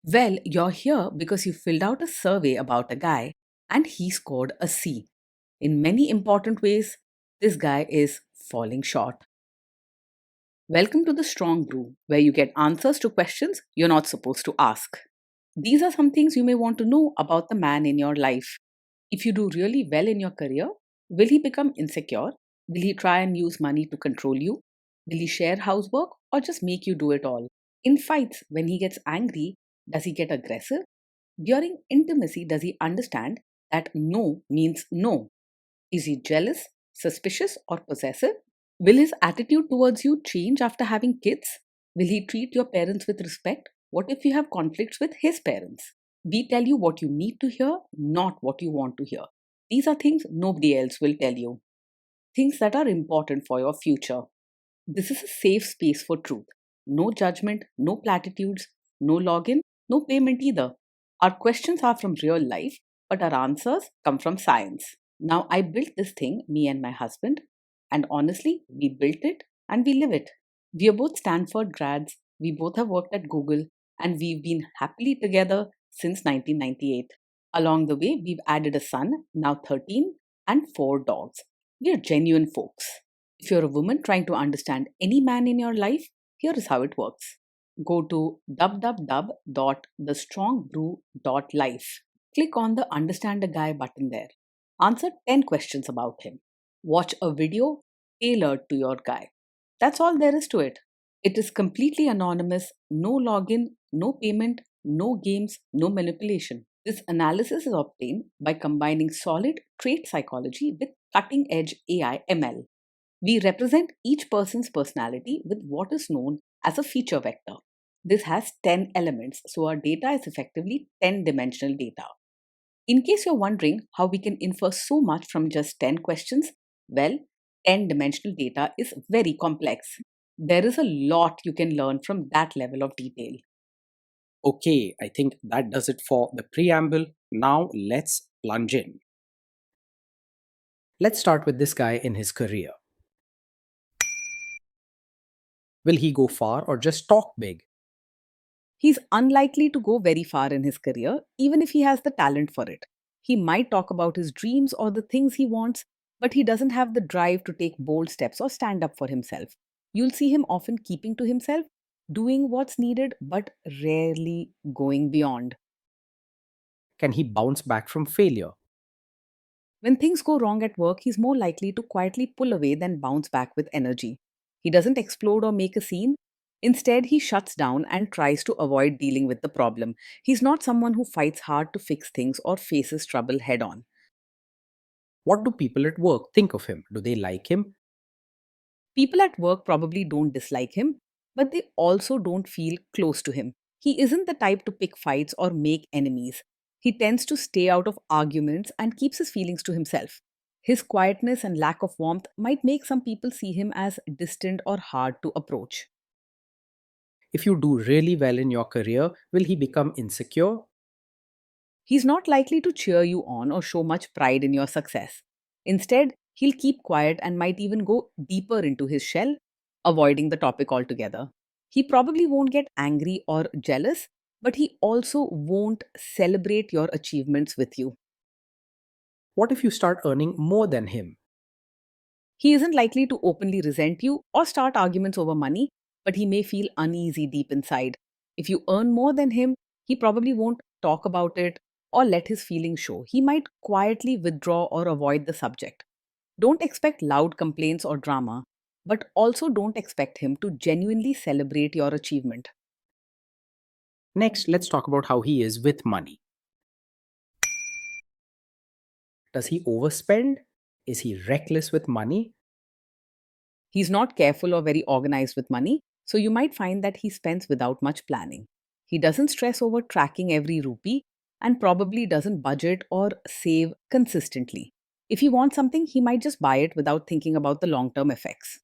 Well, you're here because you filled out a survey about a guy and he scored a C. In many important ways, this guy is falling short. Welcome to the Strong Brew, where you get answers to questions you're not supposed to ask. These are some things you may want to know about the man in your life. If you do really well in your career, will he become insecure? Will he try and use money to control you? Will he share housework or just make you do it all? In fights, when he gets angry, does he get aggressive? During intimacy, does he understand that no means no? Is he jealous, suspicious, or possessive? Will his attitude towards you change after having kids? Will he treat your parents with respect? What if you have conflicts with his parents? We tell you what you need to hear, not what you want to hear. These are things nobody else will tell you, things that are important for your future. This is a safe space for truth. No judgment, no platitudes, no login, no payment either. Our questions are from real life, but our answers come from science. Now, I built this thing, me and my husband, and honestly, we built it and we live it. We are both Stanford grads, we both have worked at Google, and we've been happily together since 1998. Along the way, we've added a son, now 13, and 4 dogs. We are genuine folks. If you're a woman trying to understand any man in your life, here is how it works. Go to www.thestrongbrew.life. Click on the Understand a Guy button there. Answer 10 questions about him. Watch a video tailored to your guy. That's all there is to it. It is completely anonymous, no login, no payment, no games, no manipulation. This analysis is obtained by combining solid trait psychology with cutting edge AI ML. We represent each person's personality with what is known as a feature vector. This has 10 elements, so our data is effectively 10 dimensional data. In case you're wondering how we can infer so much from just 10 questions, well, 10 dimensional data is very complex. There is a lot you can learn from that level of detail. Okay, I think that does it for the preamble. Now let's plunge in. Let's start with this guy in his career. Will he go far or just talk big? He's unlikely to go very far in his career, even if he has the talent for it. He might talk about his dreams or the things he wants, but he doesn't have the drive to take bold steps or stand up for himself. You'll see him often keeping to himself, doing what's needed, but rarely going beyond. Can he bounce back from failure? When things go wrong at work, he's more likely to quietly pull away than bounce back with energy. He doesn't explode or make a scene. Instead, he shuts down and tries to avoid dealing with the problem. He's not someone who fights hard to fix things or faces trouble head on. What do people at work think of him? Do they like him? People at work probably don't dislike him, but they also don't feel close to him. He isn't the type to pick fights or make enemies. He tends to stay out of arguments and keeps his feelings to himself. His quietness and lack of warmth might make some people see him as distant or hard to approach. If you do really well in your career, will he become insecure? He's not likely to cheer you on or show much pride in your success. Instead, he'll keep quiet and might even go deeper into his shell, avoiding the topic altogether. He probably won't get angry or jealous, but he also won't celebrate your achievements with you. What if you start earning more than him? He isn't likely to openly resent you or start arguments over money, but he may feel uneasy deep inside. If you earn more than him, he probably won't talk about it or let his feelings show. He might quietly withdraw or avoid the subject. Don't expect loud complaints or drama, but also don't expect him to genuinely celebrate your achievement. Next, let's talk about how he is with money. Does he overspend? Is he reckless with money? He's not careful or very organized with money, so you might find that he spends without much planning. He doesn't stress over tracking every rupee and probably doesn't budget or save consistently. If he wants something, he might just buy it without thinking about the long term effects.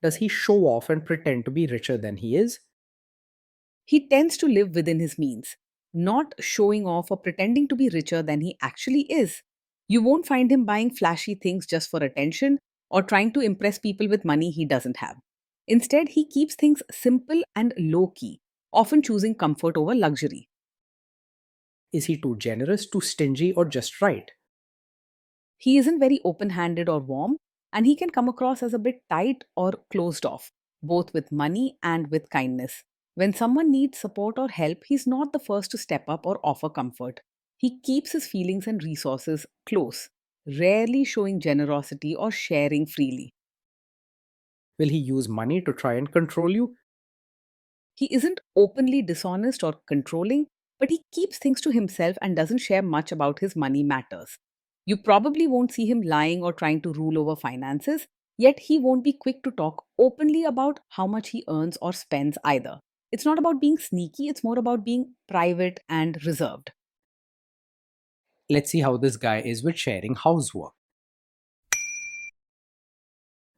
Does he show off and pretend to be richer than he is? He tends to live within his means, not showing off or pretending to be richer than he actually is. You won't find him buying flashy things just for attention or trying to impress people with money he doesn't have. Instead, he keeps things simple and low key. often choosing comfort over luxury. Is he too generous, too stingy, or just right? He isn't very open handed or warm, and he can come across as a bit tight or closed off, both with money and with kindness. When someone needs support or help, he's not the first to step up or offer comfort. He keeps his feelings and resources close, rarely showing generosity or sharing freely. Will he use money to try and control you? He isn't openly dishonest or controlling, but he keeps things to himself and doesn't share much about his money matters. You probably won't see him lying or trying to rule over finances, yet he won't be quick to talk openly about how much he earns or spends either. It's not about being sneaky, it's more about being private and reserved. Let's see how this guy is with sharing housework.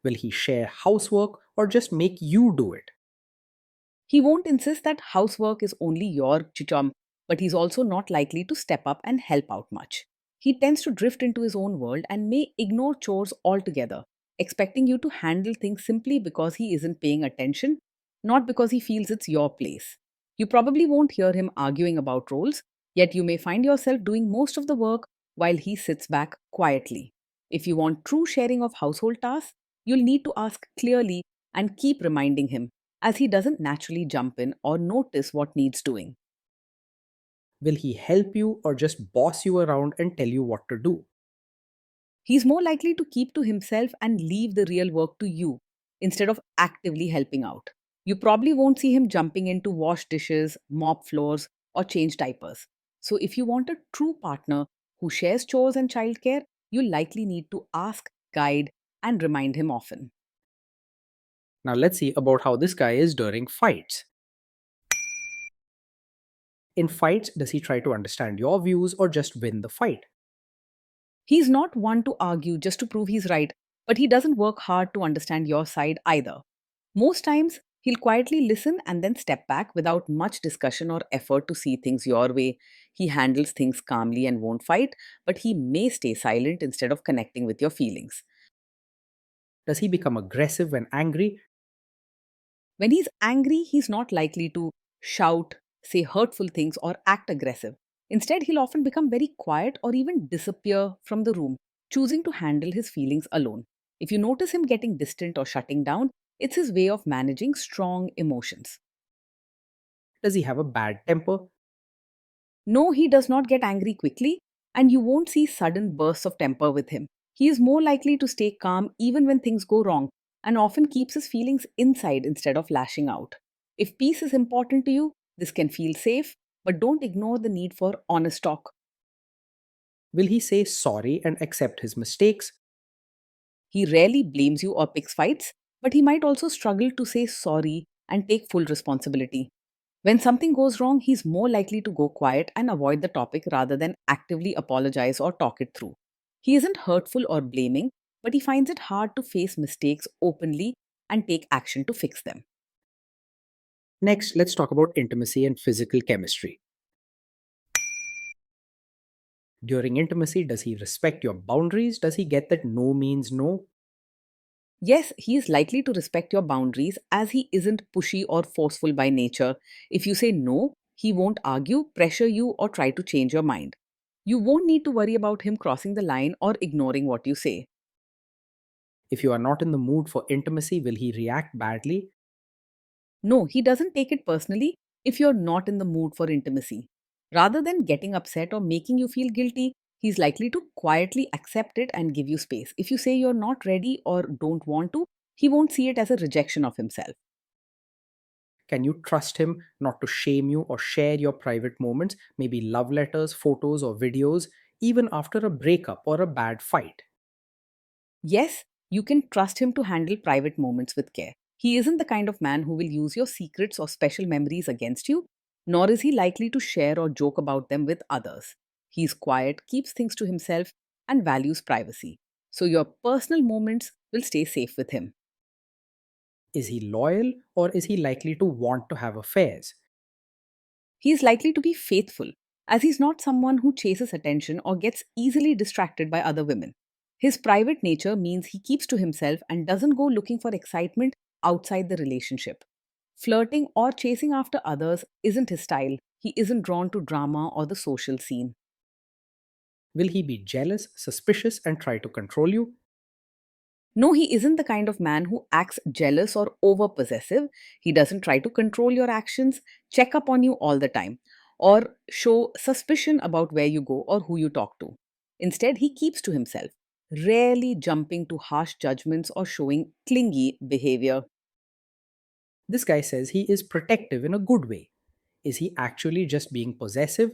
Will he share housework or just make you do it? He won't insist that housework is only your chicham, but he's also not likely to step up and help out much. He tends to drift into his own world and may ignore chores altogether, expecting you to handle things simply because he isn't paying attention, not because he feels it's your place. You probably won't hear him arguing about roles, yet you may find yourself doing most of the work while he sits back quietly. If you want true sharing of household tasks, you'll need to ask clearly and keep reminding him as he doesn't naturally jump in or notice what needs doing. Will he help you or just boss you around and tell you what to do? He's more likely to keep to himself and leave the real work to you instead of actively helping out. You probably won't see him jumping in to wash dishes, mop floors, or change diapers. So, if you want a true partner who shares chores and childcare, you'll likely need to ask, guide, and remind him often. Now let's see about how this guy is during fights. In fights, does he try to understand your views or just win the fight? He's not one to argue just to prove he's right, but he doesn't work hard to understand your side either. Most times, he'll quietly listen and then step back without much discussion or effort to see things your way. He handles things calmly and won't fight, but he may stay silent instead of connecting with your feelings. Does he become aggressive when angry? When he's angry, he's not likely to shout, say hurtful things, or act aggressive. Instead, he'll often become very quiet or even disappear from the room, choosing to handle his feelings alone. If you notice him getting distant or shutting down, it's his way of managing strong emotions. Does he have a bad temper? No, he does not get angry quickly, and you won't see sudden bursts of temper with him. He is more likely to stay calm even when things go wrong and often keeps his feelings inside instead of lashing out. If peace is important to you, this can feel safe, but don't ignore the need for honest talk. Will he say sorry and accept his mistakes? He rarely blames you or picks fights, but he might also struggle to say sorry and take full responsibility. When something goes wrong, he's more likely to go quiet and avoid the topic rather than actively apologize or talk it through. He isn't hurtful or blaming, but he finds it hard to face mistakes openly and take action to fix them. Next, let's talk about intimacy and physical chemistry. During intimacy, does he respect your boundaries? Does he get that no means no? Yes, he is likely to respect your boundaries as he isn't pushy or forceful by nature. If you say no, he won't argue, pressure you, or try to change your mind. You won't need to worry about him crossing the line or ignoring what you say. If you are not in the mood for intimacy, will he react badly? No, he doesn't take it personally if you're not in the mood for intimacy. Rather than getting upset or making you feel guilty, he's likely to quietly accept it and give you space. If you say you're not ready or don't want to, he won't see it as a rejection of himself. Can you trust him not to shame you or share your private moments, maybe love letters, photos, or videos, even after a breakup or a bad fight? Yes, you can trust him to handle private moments with care. He isn't the kind of man who will use your secrets or special memories against you, nor is he likely to share or joke about them with others. He's quiet, keeps things to himself, and values privacy. So your personal moments will stay safe with him. Is he loyal or is he likely to want to have affairs? He is likely to be faithful, as he's not someone who chases attention or gets easily distracted by other women. His private nature means he keeps to himself and doesn't go looking for excitement outside the relationship. Flirting or chasing after others isn't his style. He isn't drawn to drama or the social scene. Will he be jealous, suspicious, and try to control you? No, he isn't the kind of man who acts jealous or over possessive. He doesn't try to control your actions, check up on you all the time, or show suspicion about where you go or who you talk to. Instead, he keeps to himself, rarely jumping to harsh judgments or showing clingy behavior. This guy says he is protective in a good way. Is he actually just being possessive?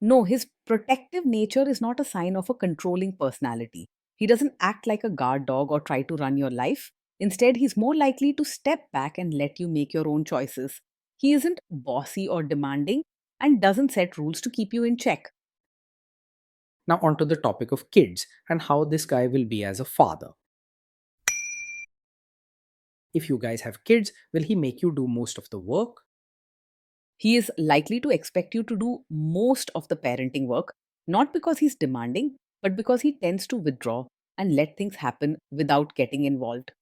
No, his protective nature is not a sign of a controlling personality. He doesn't act like a guard dog or try to run your life. Instead, he's more likely to step back and let you make your own choices. He isn't bossy or demanding and doesn't set rules to keep you in check. Now, onto the topic of kids and how this guy will be as a father. If you guys have kids, will he make you do most of the work? He is likely to expect you to do most of the parenting work, not because he's demanding, but because he tends to withdraw and let things happen without getting involved.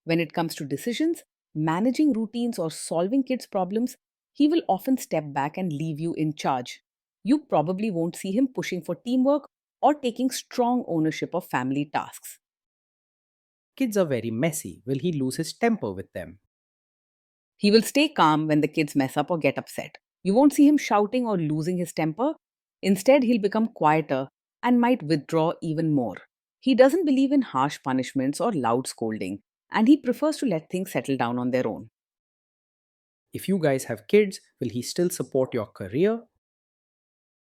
When it comes to decisions, managing routines, or solving kids' problems, he will often step back and leave you in charge. You probably won't see him pushing for teamwork or taking strong ownership of family tasks. Kids are very messy. Will he lose his temper with them? He will stay calm when the kids mess up or get upset. You won't see him shouting or losing his temper. Instead, he'll become quieter and might withdraw even more. He doesn't believe in harsh punishments or loud scolding, and he prefers to let things settle down on their own. If you guys have kids, will he still support your career?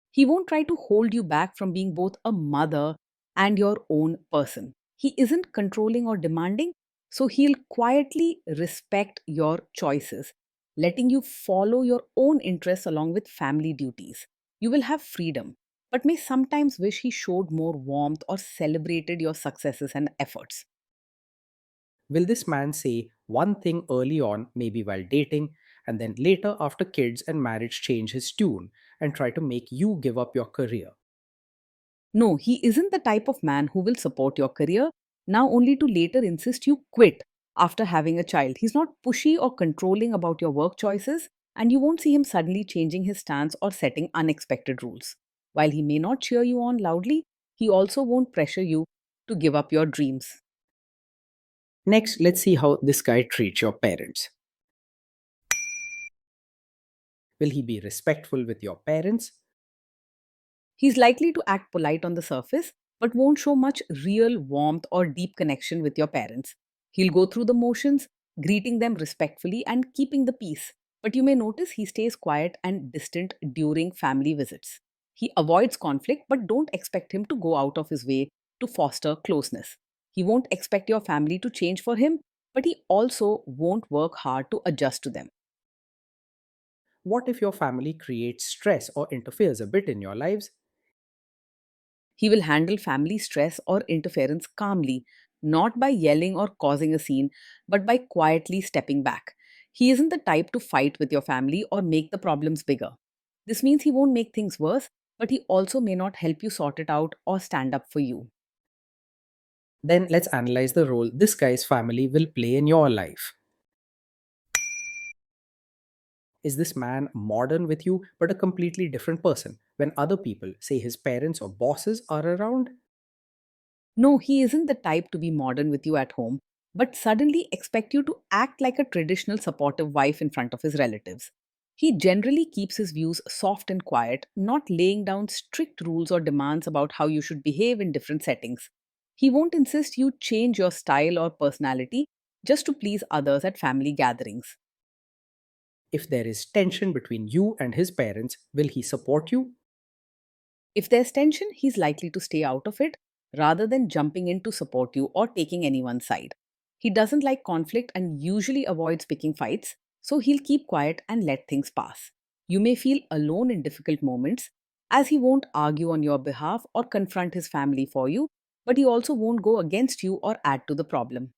He won't try to hold you back from being both a mother and your own person. He isn't controlling or demanding, so he'll quietly respect your choices, letting you follow your own interests along with family duties. You will have freedom, but may sometimes wish he showed more warmth or celebrated your successes and efforts. Will this man say one thing early on, maybe while dating, and then later after kids and marriage change his tune and try to make you give up your career? No, he isn't the type of man who will support your career, now only to later insist you quit after having a child. He's not pushy or controlling about your work choices, and you won't see him suddenly changing his stance or setting unexpected rules. While he may not cheer you on loudly, he also won't pressure you to give up your dreams. Next, let's see how this guy treats your parents. Will he be respectful with your parents? He's likely to act polite on the surface, but won't show much real warmth or deep connection with your parents. He'll go through the motions, greeting them respectfully and keeping the peace. But you may notice he stays quiet and distant during family visits. He avoids conflict, but don't expect him to go out of his way to foster closeness. He won't expect your family to change for him, but he also won't work hard to adjust to them. What if your family creates stress or interferes a bit in your lives? He will handle family stress or interference calmly, not by yelling or causing a scene, but by quietly stepping back. He isn't the type to fight with your family or make the problems bigger. This means he won't make things worse, but he also may not help you sort it out or stand up for you. Then let's analyze the role this guy's family will play in your life. Is this man modern with you but a completely different person when other people, say his parents or bosses, are around? No, he isn't the type to be modern with you at home, but suddenly expect you to act like a traditional supportive wife in front of his relatives. He generally keeps his views soft and quiet, not laying down strict rules or demands about how you should behave in different settings. He won't insist you change your style or personality just to please others at family gatherings. If there is tension between you and his parents, will he support you? If there's tension, he's likely to stay out of it rather than jumping in to support you or taking anyone's side. He doesn't like conflict and usually avoids picking fights, so he'll keep quiet and let things pass. You may feel alone in difficult moments, as he won't argue on your behalf or confront his family for you, but he also won't go against you or add to the problem.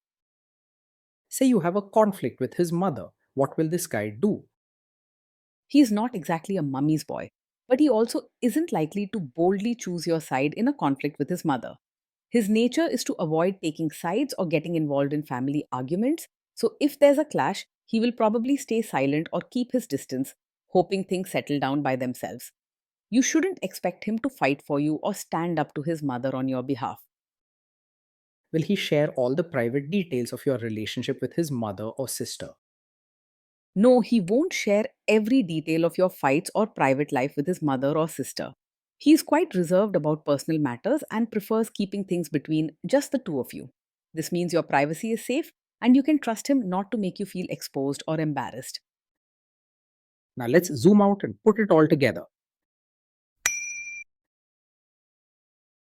Say you have a conflict with his mother. What will this guy do? He's not exactly a mummy's boy, but he also isn't likely to boldly choose your side in a conflict with his mother. His nature is to avoid taking sides or getting involved in family arguments, so if there's a clash, he will probably stay silent or keep his distance, hoping things settle down by themselves. You shouldn't expect him to fight for you or stand up to his mother on your behalf. Will he share all the private details of your relationship with his mother or sister? No, he won't share every detail of your fights or private life with his mother or sister. He is quite reserved about personal matters and prefers keeping things between just the two of you. This means your privacy is safe and you can trust him not to make you feel exposed or embarrassed. Now let's zoom out and put it all together.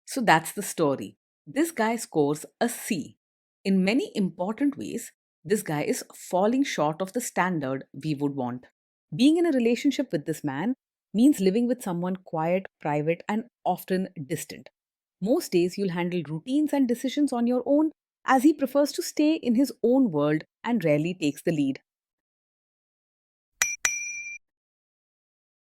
So that's the story. This guy scores a C. In many important ways, this guy is falling short of the standard we would want. Being in a relationship with this man means living with someone quiet, private, and often distant. Most days you'll handle routines and decisions on your own, as he prefers to stay in his own world and rarely takes the lead.